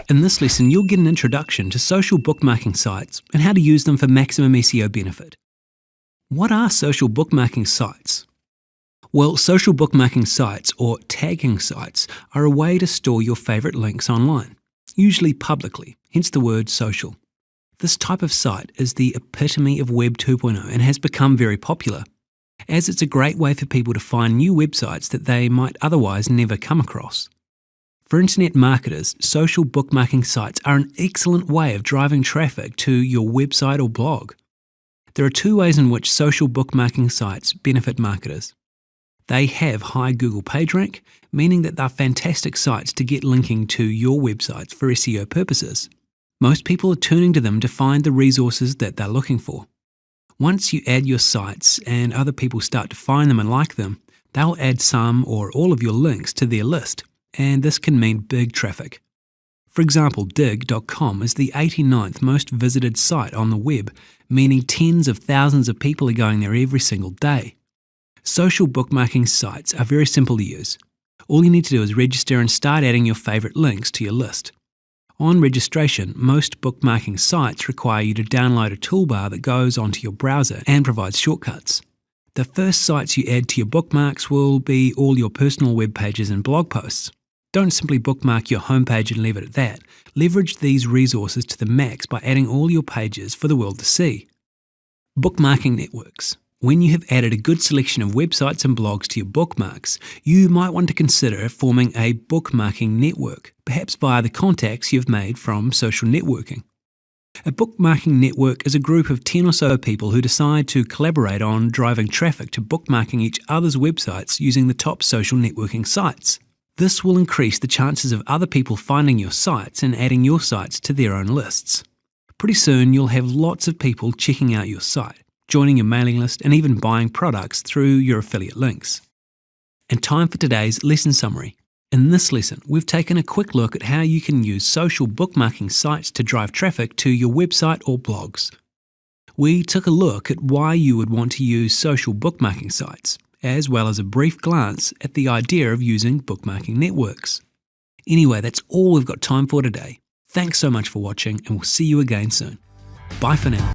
In this lesson, you'll get an introduction to social bookmarking sites and how to use them for maximum SEO benefit. What are social bookmarking sites? Well, social bookmarking sites, or tagging sites, are a way to store your favourite links online, usually publicly, hence the word social. This type of site is the epitome of Web 2.0 and has become very popular, as it's a great way for people to find new websites that they might otherwise never come across. For internet marketers, social bookmarking sites are an excellent way of driving traffic to your website or blog. There are two ways in which social bookmarking sites benefit marketers. They have high Google PageRank, meaning that they're fantastic sites to get linking to your websites for SEO purposes. Most people are turning to them to find the resources that they're looking for. Once you add your sites and other people start to find them and like them, they'll add some or all of your links to their list, and this can mean big traffic. For example, DotCom is the 89th most visited site on the web, meaning tens of thousands of people are going there every single day. Social bookmarking sites are very simple to use. All you need to do is register and start adding your favourite links to your list. On registration, most bookmarking sites require you to download a toolbar that goes onto your browser and provides shortcuts. The first sites you add to your bookmarks will be all your personal web pages and blog posts. Don't simply bookmark your homepage and leave it at that. Leverage these resources to the max by adding all your pages for the world to see. Bookmarking networks. When you have added a good selection of websites and blogs to your bookmarks, you might want to consider forming a bookmarking network, perhaps via the contacts you've made from social networking. A bookmarking network is a group of 10 or so people who decide to collaborate on driving traffic to bookmarking each other's websites using the top social networking sites. This will increase the chances of other people finding your sites and adding your sites to their own lists. Pretty soon you'll have lots of people checking out your site, joining your mailing list, and even buying products through your affiliate links. And time for today's lesson summary. In this lesson, we've taken a quick look at how you can use social bookmarking sites to drive traffic to your website or blogs. We took a look at why you would want to use social bookmarking sites, as well as a brief glance at the idea of using bookmarking networks. Anyway, that's all we've got time for today. Thanks so much for watching, and we'll see you again soon. Bye for now.